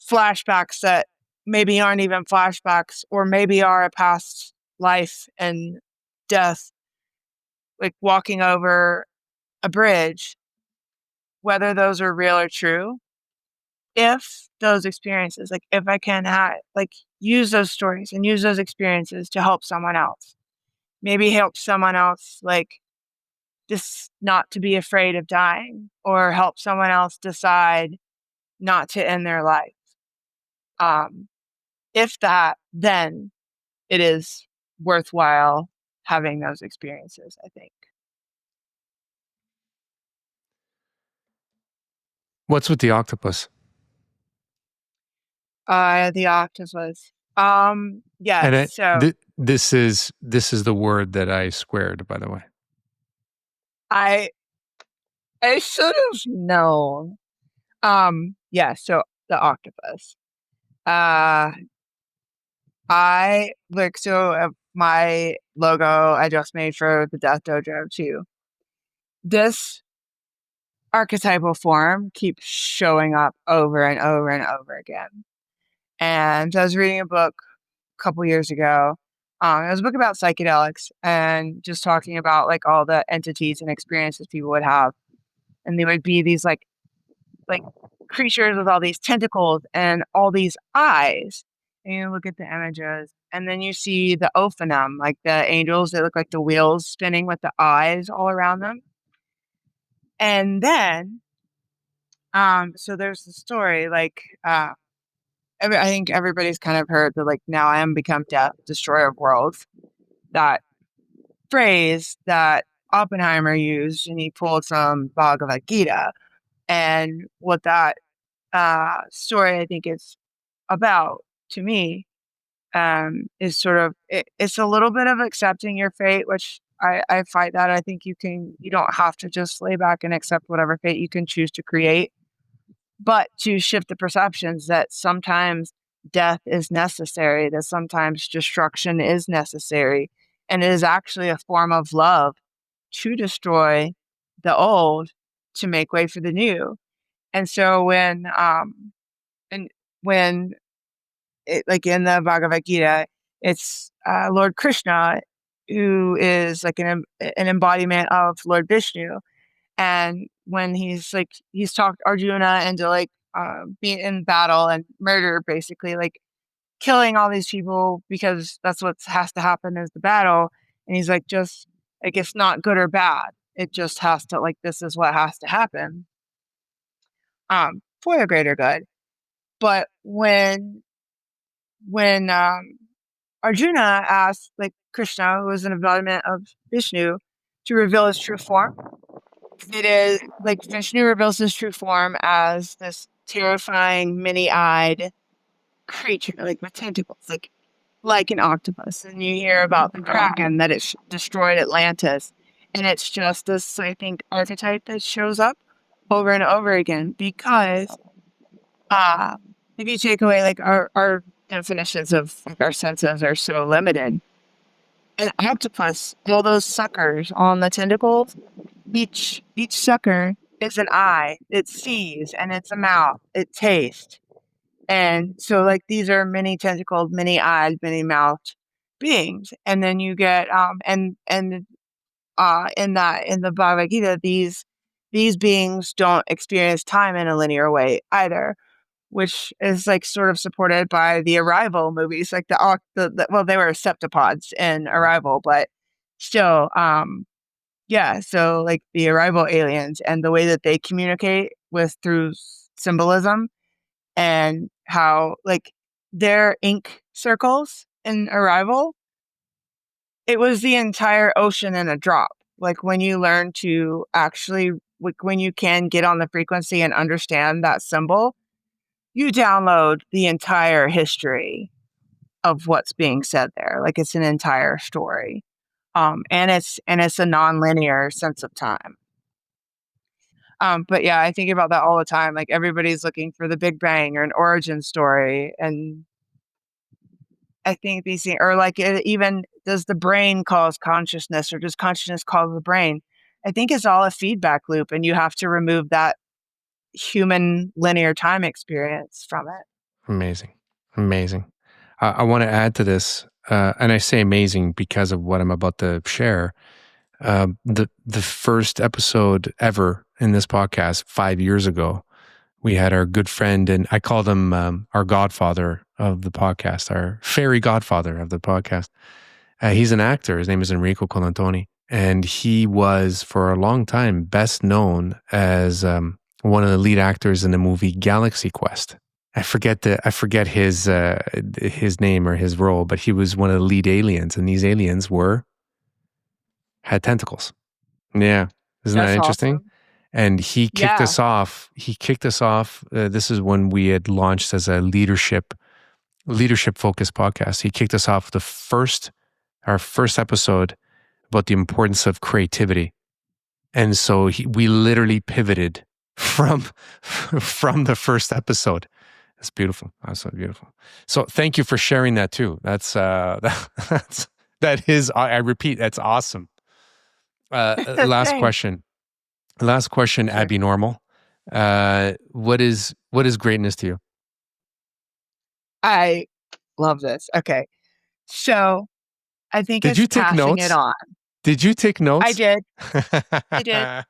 flashbacks that maybe aren't even flashbacks or maybe are a past life and death, like walking over a bridge, whether those are real or true, if those experiences, like if I can like use those stories and use those experiences to help someone else, maybe help someone else, like just not to be afraid of dying or help someone else decide not to end their life. Um, if that, then it is worthwhile having those experiences, I think. What's with the octopus? The octopus. And Yes. So this is the word that I squared, by the way. I I should have known. Yeah. So the octopus. Uh, my logo I just made for the Death Dojo too. This archetypal form keeps showing up over and over and over again. And I was reading a book a couple years ago. It was a book about psychedelics and just talking about like all the entities and experiences people would have. And they would be these like creatures with all these tentacles and all these eyes. And you look at the images, and then you see the ophanim, like the angels that look like the wheels spinning with the eyes all around them. And then, so there's the story, like, I think everybody's kind of heard that, like, now I am become death, destroyer of worlds. That phrase that Oppenheimer used, and he pulled from Bhagavad Gita. And what that story, I think, is about to me, is sort of it's a little bit of accepting your fate, which I fight that. I think you don't have to just lay back and accept whatever fate you can choose to create, but to shift the perceptions that sometimes death is necessary, that sometimes destruction is necessary, and it is actually a form of love to destroy the old to make way for the new. And so and when like in the Bhagavad Gita, it's Lord Krishna who is like an embodiment of Lord Vishnu. And when he's talked Arjuna into like being in battle and murder, basically like killing all these people because that's what has to happen is the battle. And he's like, just like it's not good or bad. It just has to like this is what has to happen for the greater good. But when Arjuna asked like Krishna, who was an embodiment of Vishnu, to reveal his true form, it is like Vishnu reveals his true form as this terrifying, many-eyed creature, like with tentacles, like like an octopus. And you hear about the Kraken that destroyed Atlantis. And it's just this, I think, archetype that shows up over and over again because uh, if you take away like our definitions of like, our senses are so limited. An octopus, all those suckers on the tentacles, each sucker is an eye. It sees and it's a mouth. It tastes. And so like these are many tentacled, many eyed, many mouthed beings. And then you get in the Bhagavad Gita, these beings don't experience time in a linear way either, which is like sort of supported by the Arrival movies, like well, they were septopods in Arrival, but still, yeah. So like the Arrival aliens and the way that they communicate with through symbolism and how like their ink circles in Arrival, it was the entire ocean in a drop. Like when you learn to actually, like when you can get on the frequency and understand that symbol, you download the entire history of what's being said there. Like it's an entire story. And it's a non-linear sense of time. But yeah, I think about that all the time. Like everybody's looking for the Big Bang or an origin story. And I think these things, or like even does the brain cause consciousness or does consciousness cause the brain? I think it's all a feedback loop and you have to remove that human linear time experience from it. Amazing. Amazing. I want to add to this, and I say amazing because of what I'm about to share. The first episode ever in this podcast 5 years ago, we had our good friend, and I called him our godfather of the podcast, our fairy godfather of the podcast. He's an actor. His name is Enrico Colantoni, and he was for a long time best known as one of the lead actors in the movie Galaxy Quest. I forget his name or his role, but he was one of the lead aliens, and these aliens had tentacles. Yeah, isn't that That's interesting? awesome. And he kicked Yeah. us off. This is when we had launched as a leadership focused podcast. He kicked us off our first episode about the importance of creativity, and so we literally pivoted from the first episode. It's beautiful. Absolutely beautiful. So thank you for sharing that too. That is, I repeat, that's awesome. Last question. Sure. Abby Normal. What is greatness to you? I love this. Okay. So I think Did it's you take passing it notes? on. Did you take I notes? did. I did.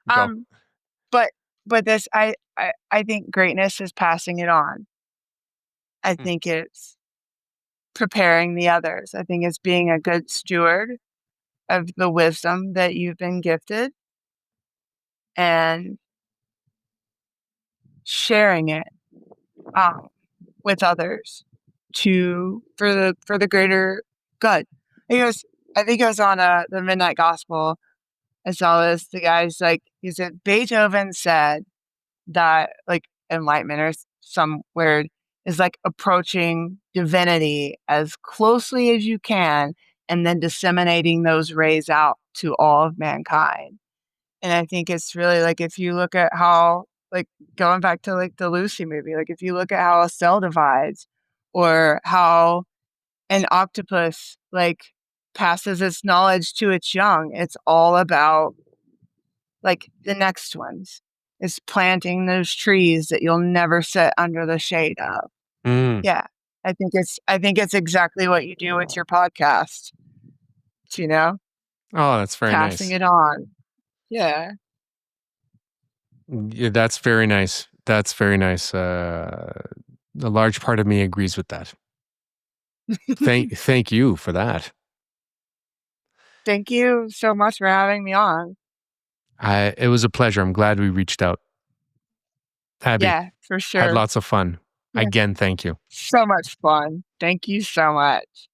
Go. Um, but this I think greatness is passing it on. I Mm. think it's preparing the others. I think it's being a good steward of the wisdom that you've been gifted and sharing it um, with others for the greater good. I think it was on the Midnight Gospel. I saw this. The guy's like, he said Beethoven said that like enlightenment or some word is like approaching divinity as closely as you can and then disseminating those rays out to all of mankind. And I think it's really like if you look at how like going back to like the Lucy movie, like if you look at how a cell divides or how an octopus like passes its knowledge to its young, it's all about like the next ones. Is planting those trees that you'll never sit under the shade of. Mm. Yeah. I think it's exactly what you do with your podcast, you know, Oh, that's very passing nice. it on. Yeah. Yeah, that's very nice. That's very nice. A large part of me agrees with that. Thank you for that. Thank you so much for having me on. It was a pleasure. I'm glad we reached out. Abby, Yeah, for had sure. lots of fun. Yeah. Again, thank you. So much fun. Thank you so much.